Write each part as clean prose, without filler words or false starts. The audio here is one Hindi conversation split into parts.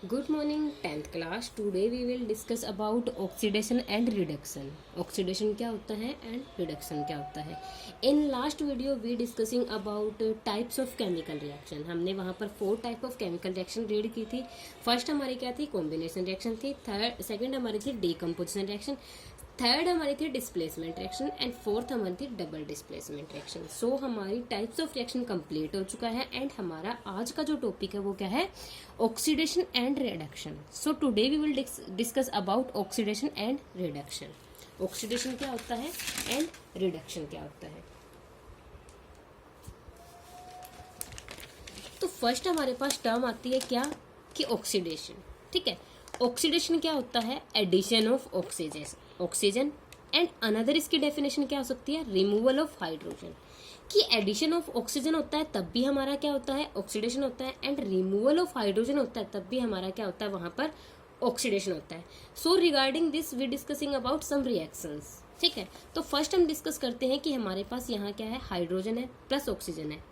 Good morning 10th class. Today we will discuss about oxidation and reduction. Oxidation क्या होता है and reduction क्या होता है. In last video we discussing about types of chemical reaction. हमने वहाँ पर 4 type of chemical reaction read की थी. First हमारी क्या थी, combination reaction थी. Second हमारी थी decomposition reaction. थर्ड हमारी थी डिस्प्लेसमेंट रिएक्शन एंड फोर्थ हमारी थी डबल डिस्प्लेसमेंट रिएक्शन. सो हमारी टाइप्स ऑफ रिएक्शन कंप्लीट हो चुका है एंड हमारा आज का जो टॉपिक है वो क्या है, oxidation and reduction. So today we will discuss about oxidation and reduction. Oxidation क्या होता है एंड रिडक्शन क्या होता है. तो फर्स्ट हमारे पास टर्म आती है क्या कि ऑक्सीडेशन. ठीक है, ऑक्सीडेशन क्या होता है, addition of oxygen and another इसकी डेफिनेशन क्या हो सकती है, रिमूवल ऑफ हाइड्रोजन. कि एडिशन ऑफ ऑक्सीजन होता है तब भी हमारा क्या होता है, ऑक्सीडेशन होता है. एंड रिमूवल ऑफ हाइड्रोजन होता है तब भी हमारा क्या होता है, वहां पर ऑक्सीडेशन होता है. So regarding this we discussing about some reactions. ठीक है, तो फर्स्ट हम डिस्कस करते हैं कि हमारे पास यहाँ क्या है, हाइड्रोजन है प्लस ऑक्सीजन है.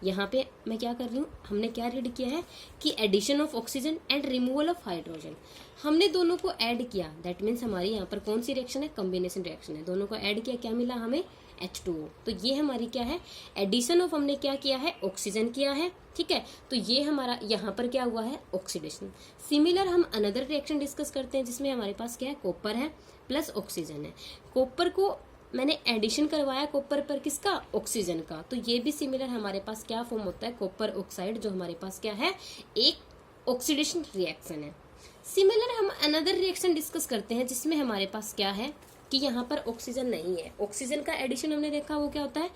यहाँ पे मैं क्या कर रही हूँ, हमने क्या रीड किया है कि addition of oxygen and removal of hydrogen. हमने दोनों को ऐड किया, दैट मीन्स हमारी यहाँ पर कौन सी रिएक्शन है, कॉम्बिनेशन रिएक्शन है. दोनों को ऐड किया, क्या मिला हमें, H2O. तो ये हमारी क्या है, एडिशन ऑफ हमने क्या किया है, ऑक्सीजन किया है. ठीक है, तो ये हमारा यहाँ पर क्या हुआ है, ऑक्सीडेशन. सिमिलर हम अनदर रिएक्शन डिस्कस करते हैं जिसमें हमारे पास क्या है, कॉपर है प्लस ऑक्सीजन है. कॉपर को मैंने एडिशन करवाया कॉपर पर किसका, ऑक्सीजन का. तो ये भी सिमिलर हमारे पास क्या फॉर्म होता है, कॉपर ऑक्साइड, जो हमारे पास क्या है, एक ऑक्सीडेशन रिएक्शन है. सिमिलर हम अनदर रिएक्शन डिस्कस करते हैं जिसमें हमारे पास क्या है कि यहाँ पर ऑक्सीजन नहीं है. ऑक्सीजन का एडिशन हमने देखा, वो क्या होता है,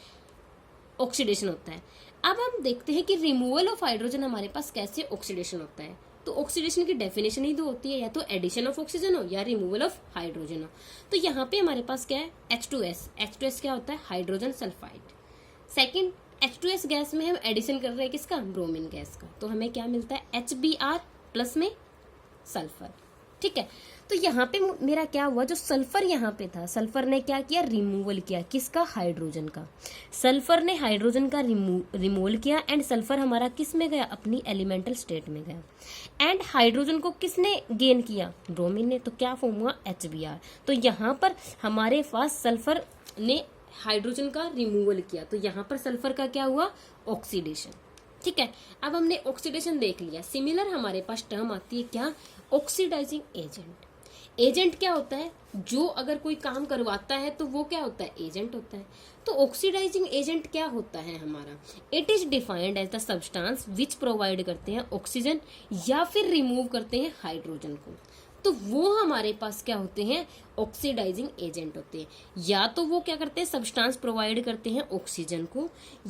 ऑक्सीडेशन होता है. अब हम देखते हैं कि रिमूवल ऑफ हाइड्रोजन हमारे पास कैसे ऑक्सीडेशन होता है. तो ऑक्सीडेशन की डेफिनेशन ही तो होती है, या तो एडिशन ऑफ ऑक्सीजन हो या रिमूवल ऑफ हाइड्रोजन हो. तो यहाँ पे हमारे पास क्या है, H2S क्या होता है, hydrogen sulphide. Second, H2S gas में हम एडिशन कर रहे हैं किसका, ब्रोमीन गैस का. तो हमें क्या मिलता है, HBr प्लस में सल्फर. ठीक है, तो यहाँ पे मेरा क्या हुआ, जो सल्फर यहाँ पे था, सल्फर ने क्या किया, रिमूवल किया किसका, हाइड्रोजन का. सल्फर ने हाइड्रोजन का रिमूवल किया एंड सल्फर हमारा किस में गया, अपनी एलिमेंटल स्टेट में गया. एंड हाइड्रोजन को किसने गेन किया, ब्रोमीन ने. तो क्या फॉर्म हुआ, HBr. तो यहाँ पर हमारे पास सल्फर ने हाइड्रोजन का रिमूवल किया, तो यहाँ पर सल्फर का क्या हुआ, ऑक्सीडेशन. ठीक है, अब हमने ऑक्सीडेशन देख लिया. सिमिलर हमारे पास टर्म आती है क्या, ऑक्सीडाइजिंग एजेंट. एजेंट क्या होता है, जो अगर कोई काम करवाता है तो वो क्या होता है, एजेंट होता है. तो ऑक्सीडाइजिंग एजेंट क्या होता है हमारा, it is defined as the substance which provide करते हैं ऑक्सीजन या फिर रिमूव करते हैं हाइड्रोजन को. तो वो हमारे पास क्या होते हैं, ऑक्सीडाइजिंग एजेंट होते हैं. या तो वो क्या करते हैं, सब्सटेंस प्रोवाइड करते हैं ऑक्सीजन को,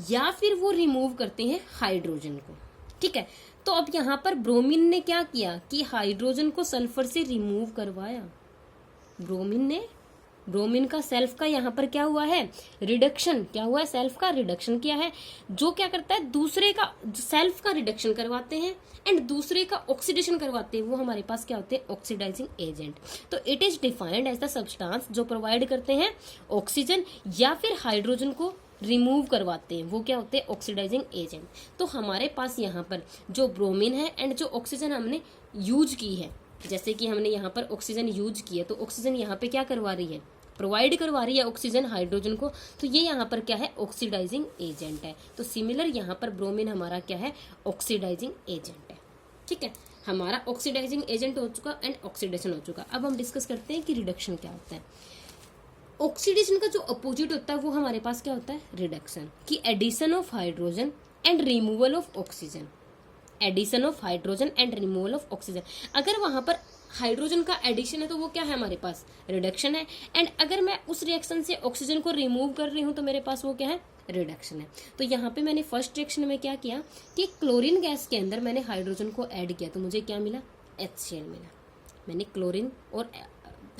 या फिर वो रिमूव करते हैं हाइड्रोजन को. ठीक है, तो अब यहाँ पर ब्रोमीन ने क्या किया कि हाइड्रोजन को सल्फर से रिमूव करवाया. ब्रोमीन का सेल्फ का यहाँ पर क्या हुआ है, रिडक्शन. क्या हुआ है, सेल्फ का रिडक्शन किया है. जो क्या करता है, दूसरे का सेल्फ का रिडक्शन करवाते हैं एंड दूसरे का ऑक्सीडेशन करवाते हैं, वो हमारे पास क्या होते हैं, ऑक्सीडाइजिंग एजेंट. तो it is defined as the substance जो प्रोवाइड करते हैं ऑक्सीजन या फिर हाइड्रोजन को रिमूव करवाते हैं, वो क्या होते हैं, ऑक्सीडाइजिंग एजेंट. तो हमारे पास यहाँ पर जो ब्रोमीन है एंड जो ऑक्सीजन हमने यूज की है, जैसे कि हमने यहाँ पर ऑक्सीजन यूज की है, तो ऑक्सीजन यहाँ पे क्या करवा रही है, प्रोवाइड करवा रही है ऑक्सीजन हाइड्रोजन को. तो ये यहाँ पर क्या है, ऑक्सीडाइजिंग एजेंट है. तो सिमिलर यहाँ पर ब्रोमीन हमारा क्या है, ऑक्सीडाइजिंग एजेंट है. ठीक है, हमारा ऑक्सीडाइजिंग एजेंट हो चुका एंड ऑक्सीडेशन हो चुका. अब हम डिस्कस करते हैं कि रिडक्शन क्या होता है. ऑक्सीडेशन का जो अपोजिट होता है वो हमारे पास क्या होता है, रिडक्शन. कि addition of hydrogen and removal of oxygen. Addition of hydrogen and removal of oxygen. अगर वहां पर हाइड्रोजन का एडिशन है तो वो क्या है, हमारे पास रिडक्शन है. एंड अगर मैं उस रिएक्शन से ऑक्सीजन को रिमूव कर रही हूं तो मेरे पास वो क्या है, रिडक्शन है. तो यहाँ पे मैंने फर्स्ट रिएक्शन में क्या किया कि क्लोरीन गैस के अंदर मैंने हाइड्रोजन को ऐड किया, तो मुझे क्या मिला, HCl मिला. मैंने क्लोरीन और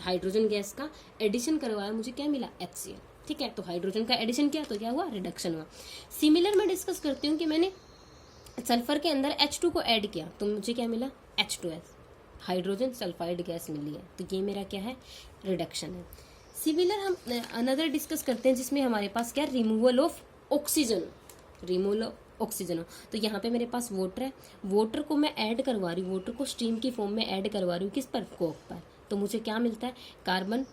हाइड्रोजन गैस का एडिशन करवाया, मुझे क्या मिला, HCl. ठीक है, तो हाइड्रोजन का एडिशन किया तो क्या हुआ, रिडक्शन हुआ. सिमिलर मैं डिस्कस करती हूँ कि मैंने सल्फर के अंदर H2 को ऐड किया तो मुझे क्या मिला, H2S, हाइड्रोजन सल्फाइड गैस मिली है. तो ये मेरा क्या है, रिडक्शन है. सिमिलर हम अनदर डिस्कस करते हैं जिसमें हमारे पास क्या, removal of oxygen. Removal oxygen हो। तो यहाँ पे मेरे पास वाटर है, वाटर को मैं ऐड करवा रही हूँ, वाटर को स्टीम की फॉर्म में ऐड करवा रही हूँ किस पर, कोक पर। तो मुझे क्या मिलता है, कार्बन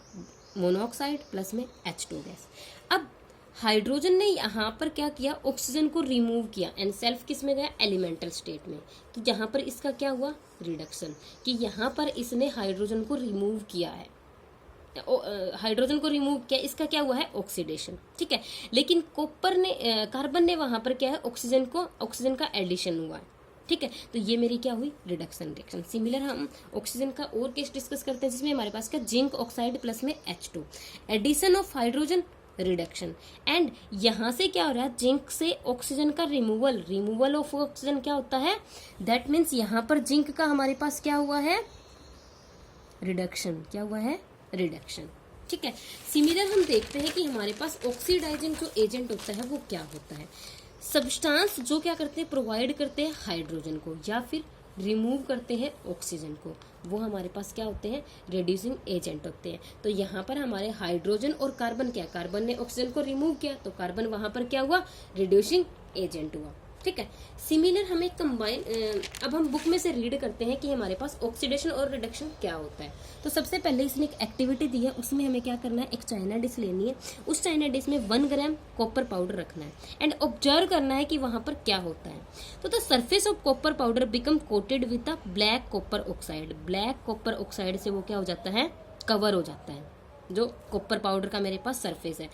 मोनोऑक्साइड प्लस में H2 गैस। अब हाइड्रोजन ने यहाँ पर क्या किया, ऑक्सीजन को रिमूव किया एंड सेल्फ किस में गया, एलिमेंटल स्टेट में। तो यहाँ पर इसका क्या हुआ, रिडक्शन, कि यहाँ पर इसने हाइड्रोजन को रिमूव किया है, हाइड्रोजन को रिमूव किया, इसका क्या हुआ है, ऑक्सीडेशन। ठीक है, लेकिन कॉपर ने कार्बन ने वहां पर क्या है, ऑक्सीजन का एडिशन हुआ है। ठीक है, तो ये मेरी क्या हुई, रिडक्शन रिएक्शन। सिमिलर हम ऑक्सीजन का और केस डिस्कस करते हैं जिसमें हमारे पास क्या, जिंक ऑक्साइड प्लस में H2, addition of hydrogen, reduction. And यहां से क्या हो रहा है, जिंक से ऑक्सीजन का रिमूवल ऑफ ऑक्सीजन क्या होता है, दैट मीन्स यहां पर जिंक का हमारे पास क्या हुआ है, रिडक्शन। क्या हुआ है, रिडक्शन। ठीक है, सिमिलर हम देखते हैं कि हमारे पास ऑक्सीडाइजिंग जो एजेंट होता है वो क्या होता है, सब्सटेंस जो क्या करते हैं, प्रोवाइड करते हैं हाइड्रोजन को या फिर रिमूव करते हैं ऑक्सीजन को, वो हमारे पास क्या होते हैं, रिड्यूसिंग एजेंट होते हैं। तो यहाँ पर हमारे हाइड्रोजन और कार्बन क्या, कार्बन ने ऑक्सीजन को रिमूव किया तो कार्बन वहां पर क्या हुआ, रिड्यूसिंग एजेंट हुआ। ठीक है, सिमिलर हमें कंबाइन, अब हम बुक में से रीड करते हैं कि हमारे पास ऑक्सीडेशन और रिडक्शन क्या होता है। तो सबसे पहले इसने एक एक्टिविटी दी है, उसमें हमें क्या करना है, एक चाइना डिश लेनी है, उस चाइना डिश में 1 ग्राम कॉपर पाउडर रखना है एंड ऑब्जर्व करना है कि वहां पर क्या होता है। तो the surface of copper powder become coated with the black copper oxide, black copper oxide से वो क्या हो जाता है, कवर हो जाता है, जो कॉपर पाउडर का मेरे पास सरफेस है।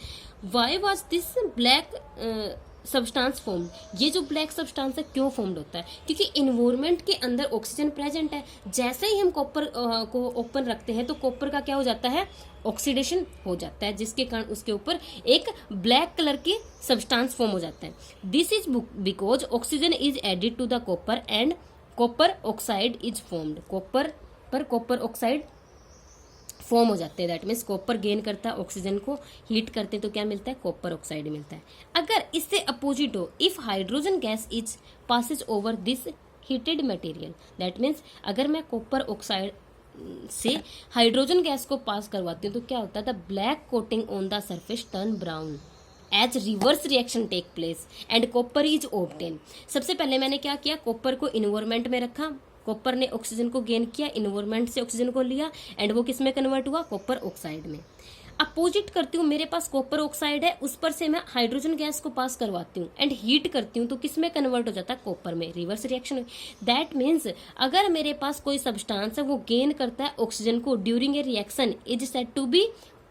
Why was this black substance form, ये जो ब्लैक सब्सटेंस है क्यों फॉर्म्ड होता है, क्योंकि इन्वायरमेंट के अंदर ऑक्सीजन प्रेजेंट है। जैसे ही हम कॉपर को ओपन रखते हैं तो कॉपर का क्या हो जाता है, ऑक्सीडेशन हो जाता है, जिसके कारण उसके ऊपर एक ब्लैक कलर की सब्सटेंस फॉर्म हो जाता है। This is because oxygen is added to the copper and copper oxide is formed, copper पर कॉपर ऑक्साइड फॉर्म हो जाते हैं। दैट मीन्स कॉपर गेन करता है, ऑक्सीजन को हीट करते हैं तो क्या मिलता है, कॉपर ऑक्साइड मिलता है। अगर इससे अपोजिट हो, if hydrogen gas is passes over this heated material, that means अगर मैं कॉपर ऑक्साइड से हाइड्रोजन गैस को पास करवाती हूँ तो क्या होता है, the black coating on the surface turn brown as reverse reaction take place and copper is obtain. सबसे पहले मैंने क्या किया, कॉपर को इन्वायरमेंट में रखा, कॉपर ने ऑक्सीजन को गेन किया, इन्वायरमेंट से ऑक्सीजन को लिया एंड वो किस में कन्वर्ट हुआ, कॉपर ऑक्साइड में। अपोजिट करती हूँ, मेरे पास कॉपर ऑक्साइड है, उस पर से मैं हाइड्रोजन गैस को पास करवाती हूँ एंड हीट करती हूँ तो किस में कन्वर्ट हो जाता है, कॉपर में, रिवर्स रिएक्शन। दैट मीन्स अगर मेरे पास कोई सब्सटेंस है वो गेन करता है ऑक्सीजन को during a reaction is said to be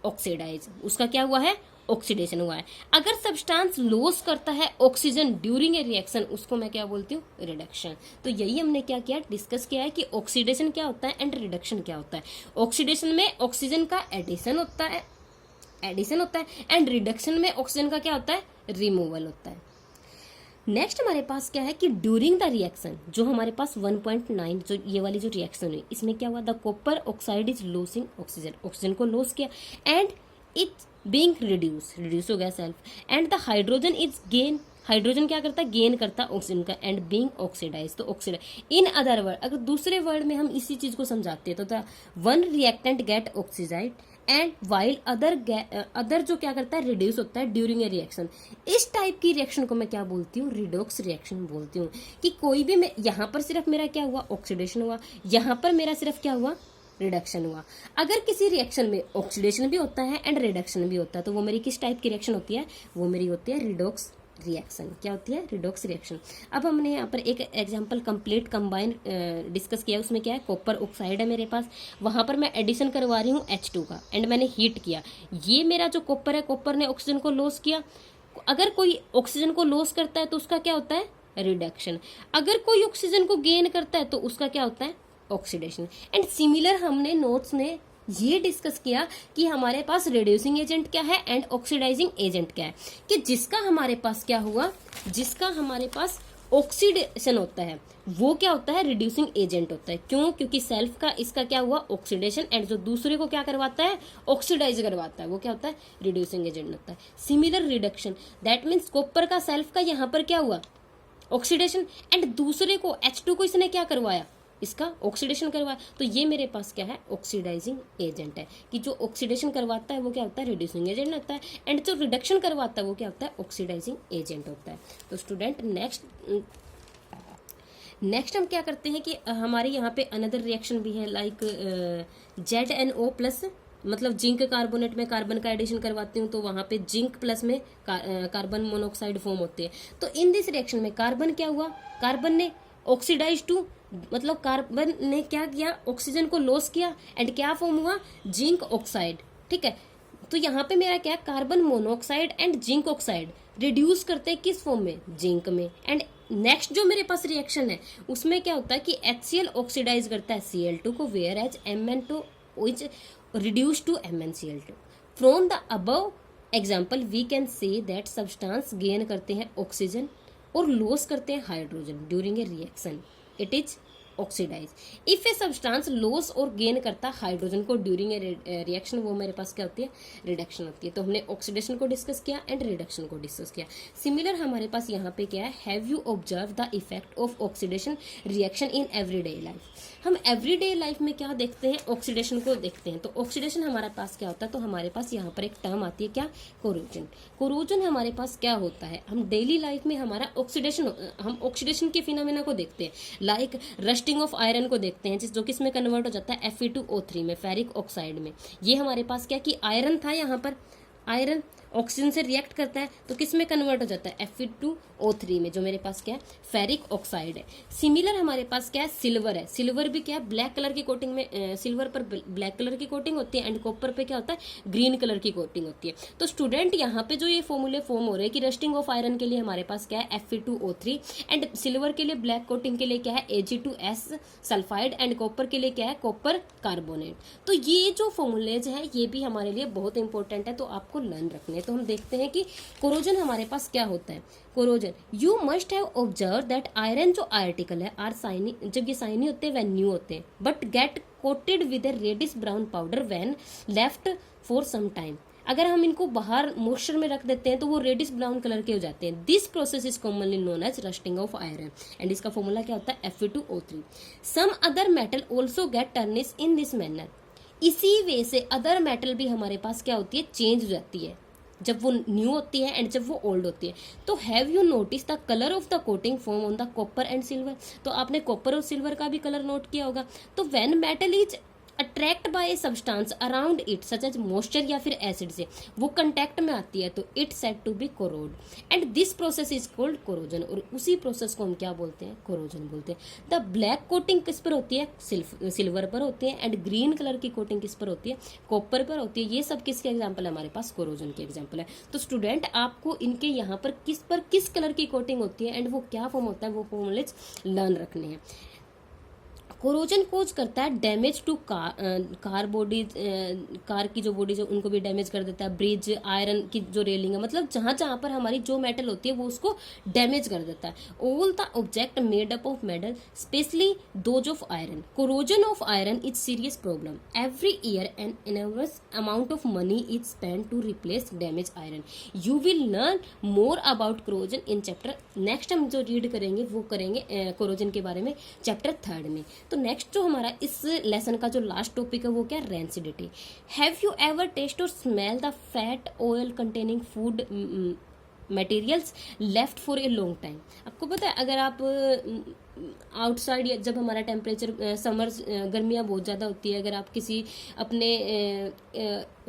oxidise, उसका क्या हुआ है, ऑक्सीडेशन हुआ है। अगर सब्सटेंस लॉस करता है ऑक्सीजन ड्यूरिंग ए रिएक्शन, उसको मैं क्या बोलती हूँ, रिडक्शन। तो यही हमने क्या किया, डिस्कस किया है कि ऑक्सीडेशन क्या होता है एंड रिडक्शन क्या होता है। ऑक्सीडेशन में ऑक्सीजन का एडिशन होता है एंड रिडक्शन में ऑक्सीजन का क्या होता है, रिमूवल होता है। नेक्स्ट हमारे पास क्या है कि ड्यूरिंग द रिएक्शन, जो हमारे पास 1.9 जो ये वाली जो रिएक्शन हुई, इसमें क्या हुआ, the copper oxide is losing oxygen, oxygen को लॉस किया एंड इट बीइंग रिड्यूस हो गया self and the hydrogen is gain, hydrogen क्या करता है, गेन करता है ऑक्सीजन का एंड बीइंग ऑक्सीडाइज, तो ऑक्सीडाइज। इन अदर वर्ड, अगर दूसरे वर्ड में हम इसी चीज को समझाते हैं तो the one reactant get oxidise and while other जो क्या करता है, रिड्यूस होता है ड्यूरिंग ए रिएक्शन। इस टाइप की रिएक्शन को मैं क्या बोलती हूँ, रिडॉक्स रिएक्शन बोलती हूँ। कि कोई भी यहाँ पर सिर्फ मेरा क्या हुआ, ऑक्सीडेशन हुआ, यहाँ पर मेरा सिर्फ क्या हुआ, रिडक्शन हुआ। अगर किसी रिएक्शन में ऑक्सीडेशन भी होता है एंड रिडक्शन भी होता है तो वो मेरी किस टाइप की रिएक्शन होती है, वो मेरी होती है रिडॉक्स रिएक्शन। क्या होती है, रिडॉक्स रिएक्शन। अब हमने यहाँ पर एक एग्जांपल कंप्लीट कंबाइन डिस्कस किया, उसमें क्या है, कॉपर ऑक्साइड है मेरे पास, वहां पर मैं एडिशन करवा रही हूँ H2 का एंड मैंने हीट किया। ये मेरा जो कॉपर है, कॉपर ने ऑक्सीजन को लॉस किया। अगर कोई ऑक्सीजन को लॉस करता है तो उसका क्या होता है, रिडक्शन। अगर कोई ऑक्सीजन को गेन करता है तो उसका क्या होता है, ऑक्सीडेशन। एंड सिमिलर हमने नोट्स में ये डिस्कस किया कि हमारे पास रिड्यूसिंग एजेंट क्या है एंड ऑक्सीडाइजिंग एजेंट क्या है, कि जिसका हमारे पास क्या हुआ, जिसका हमारे पास ऑक्सीडेशन होता है वो क्या होता है, रिड्यूसिंग एजेंट होता है। क्यों, क्योंकि सेल्फ का इसका क्या हुआ, ऑक्सीडेशन, एंड जो दूसरे को क्या करवाता है, ऑक्सीडाइज करवाता है, वो क्या होता है, रिड्यूसिंग एजेंट होता है। Similar reduction, that means copper का सेल्फ का यहाँ पर क्या हुआ, ऑक्सीडेशन, एंड दूसरे को H2 को इसने क्या करवाया, इसका ऑक्सीडेशन करवा, तो ये मेरे पास क्या है, ऑक्सीडाइजिंग एजेंट है। कि जो ऑक्सीडेशन करवाता है वो क्या होता है, रिड्यूसिंग एजेंट होता है, एंड जो रिडक्शन करवाता है वो क्या होता है, ऑक्सीडाइजिंग एजेंट होता है। तो स्टूडेंट नेक्स्ट हम क्या करते हैं कि हमारे यहाँ पे अनदर रिएक्शन भी है, लाइक ZnO प्लस, मतलब जिंक कार्बोनेट में कार्बन का एडिशन करवाते हूँ तो वहां पे जिंक प्लस में कार्बन मोनोऑक्साइड फॉर्म होती है। तो इन दिस रिएक्शन में कार्बन क्या हुआ, कार्बन ने ऑक्सीडाइज टू, मतलब कार्बन ने क्या किया, ऑक्सीजन को लॉस किया, एंड क्या फॉर्म हुआ, जिंक ऑक्साइड। ठीक है, तो यहाँ पे मेरा क्या, carbon monoxide and zinc oxide reduce करते हैं किस फॉर्म में, जिंक में। एंड नेक्स्ट जो मेरे पास रिएक्शन है उसमें क्या होता है कि HCl ऑक्सीडाइज करता है Cl2 को, whereas Mn2 which reduced to MnCl2. From the above example we can say that substance gain करते हैं ऑक्सीजन और लॉस करते हैं hydrogen during a reaction, it is oxidise. If a substance loss और गेन करता हाइड्रोजन को ड्यूरिंग ए रिएक्शन, वो मेरे पास क्या होती है, रिडक्शन होती है। तो हमने ऑक्सीडेशन को डिस्कस किया एंड रिडक्शन को डिस्कस किया। सिमिलर हमारे पास यहाँ पे क्या है, have you observe the effect of oxidation reaction in everyday life. हम एवरीडे लाइफ में क्या देखते हैं, ऑक्सीडेशन को देखते हैं। तो ऑक्सीडेशन हमारे पास क्या होता है, तो हमारे पास यहाँ पर एक टर्म आती है क्या, कोरोजन। कोरोजन हमारे पास क्या होता है, हम डेली लाइफ में हमारा ऑक्सीडेशन, हम ऑक्सीडेशन के फिनोमेना को देखते हैं, लाइक रस्टिंग ऑफ आयरन को देखते हैं, जो किस में कन्वर्ट हो जाता है, Fe2O3 में, फेरिक ऑक्साइड में। ये हमारे पास क्या कि आयरन था, यहाँ पर आयरन ऑक्सीजन से रिएक्ट करता है तो किस में कन्वर्ट हो जाता है, Fe2O3 में, जो मेरे पास क्या है, फेरिक ऑक्साइड है। सिमिलर हमारे पास क्या है, सिल्वर है। सिल्वर भी क्या है, ब्लैक कलर की कोटिंग में, सिल्वर पर ब्लैक कलर की कोटिंग होती है, एंड कॉपर पे क्या होता है, ग्रीन कलर की कोटिंग होती है। तो स्टूडेंट यहाँ पे जो ये फॉर्मूले फॉर्म हो रहे हैं कि रस्टिंग ऑफ आयरन के लिए हमारे पास क्या है, Fe2O3, एंड सिल्वर के लिए ब्लैक कोटिंग के लिए क्या है, Ag2S सल्फाइड, एंड कॉपर के लिए क्या है, कॉपर कार्बोनेट। तो ये जो फॉर्मूलेज है ये भी हमारे लिए बहुत इंपॉर्टेंट है, तो आपको लर्न रखने। तो हम देखते हैं कि कोरोजन हमारे पास क्या होता है। Corrosion, you must have observe that iron जो आर्टिकल है आर साइनी, जब ये साइनी होते हैं वैन न्यू होते हैं, but get coated with a reddish brown powder when left for some time. अगर हम इनको बाहर मॉइस्चर में रख देते हैं तो वो रेडिश ब्राउन कलर के हो जाते हैं। This process is commonly known as rusting of iron, and इसका फॉर्मूला क्या होता है, Fe2O3। Some other metal also get tarnish in this manner. इसी वे से अदर मेटल भी हमारे पास क्या होती है, चेंज हो जाती है जब वो न्यू होती है एंड जब वो ओल्ड होती है। तो have you notice the colour of the coating form on the copper and silver. तो आपने कॉपर और सिल्वर का भी कलर नोट किया होगा। तो when metal is attract by a substance around it such as moisture या फिर एसिड से, वो कंटेक्ट में आती है तो it said to be corrode, and this process is called corrosion. और उसी प्रोसेस को हम क्या बोलते हैं, कोरोजन बोलते हैं। द ब्लैक कोटिंग किस पर होती है, सिल्वर पर होती है, एंड ग्रीन कलर की कोटिंग किस पर होती है, कॉपर पर होती है। ये सब किसके एग्जाम्पल है, हमारे पास कोरोजन के एग्जाम्पल है। तो स्टूडेंट आपको इनके यहाँ पर किस कलर की कोटिंग होती है एंड वो क्या फॉर्म होता है, वो फॉर्मूलेज लर्न रखने हैं। कोरोजन कोज करता है damage to car bodies, car की जो बॉडीज है उनको भी डैमेज कर देता है। ब्रिज, आयरन की जो रेलिंग है, मतलब जहां जहां पर हमारी जो मेटल होती है वो उसको डैमेज कर देता है। All the object made up of metal specially those of iron. Corrosion of iron is serious problem. Every year an inverse amount of money is spend to replace damage iron. You will learn more about corrosion in chapter, next हम जो रीड करेंगे वो करेंगे कोरोजन के बारे में चैप्टर 3 में। तो नेक्स्ट जो हमारा इस लेसन का जो लास्ट टॉपिक है वो क्या, rancidity. Have you ever taste or smell the fat oil containing food materials left for a long time. आपको पता है अगर आप आउटसाइड, जब हमारा टेम्परेचर समर गर्मियाँ बहुत ज़्यादा होती है, अगर आप किसी अपने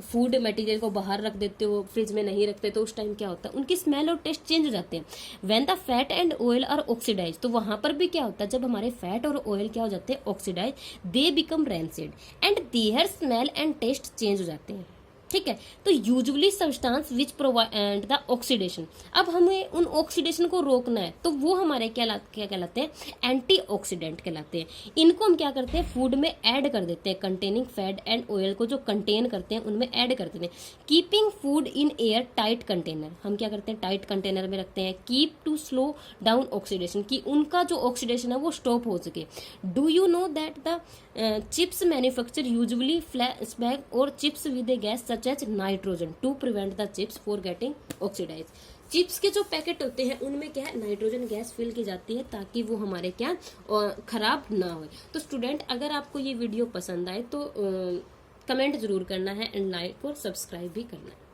फूड मटेरियल को बाहर रख देते हो, फ्रिज में नहीं रखते, तो उस टाइम क्या होता है, उनकी स्मेल और टेस्ट चेंज हो जाते हैं। When the fat and oil are oxidize, तो वहां पर भी क्या होता है, जब हमारे फैट और ऑयल क्या हो जाते हैं, oxidize, they become rancid and their smell and taste change हो जाते हैं। ठीक है, तो usually substance which provide the oxidation. अब हमें उन ऑक्सीडेशन को रोकना है तो वो हमारे क्या कहलाते हैं, एंटीऑक्सीडेंट कहलाते हैं। इनको हम क्या करते हैं, फूड में ऐड कर देते हैं, कंटेनिंग फैट एंड ऑयल को जो कंटेन करते हैं उनमें ऐड कर देते हैं। Keeping food in air tight container, हम क्या करते हैं, टाइट कंटेनर में रखते हैं। Keep to slow down oxidation, कि उनका जो ऑक्सीडेशन है वो स्टॉप हो सके। Do you know that the chips manufacture usually flashback or chips with a gas such as nitrogen to prevent the chips for getting oxidise. Chips के जो पैकेट होते हैं उनमें क्या है, नाइट्रोजन गैस फिल की जाती है ताकि वो हमारे क्या खराब ना हो। तो स्टूडेंट, अगर आपको ये वीडियो पसंद आए तो कमेंट जरूर करना है एंड लाइक और सब्सक्राइब भी करना है।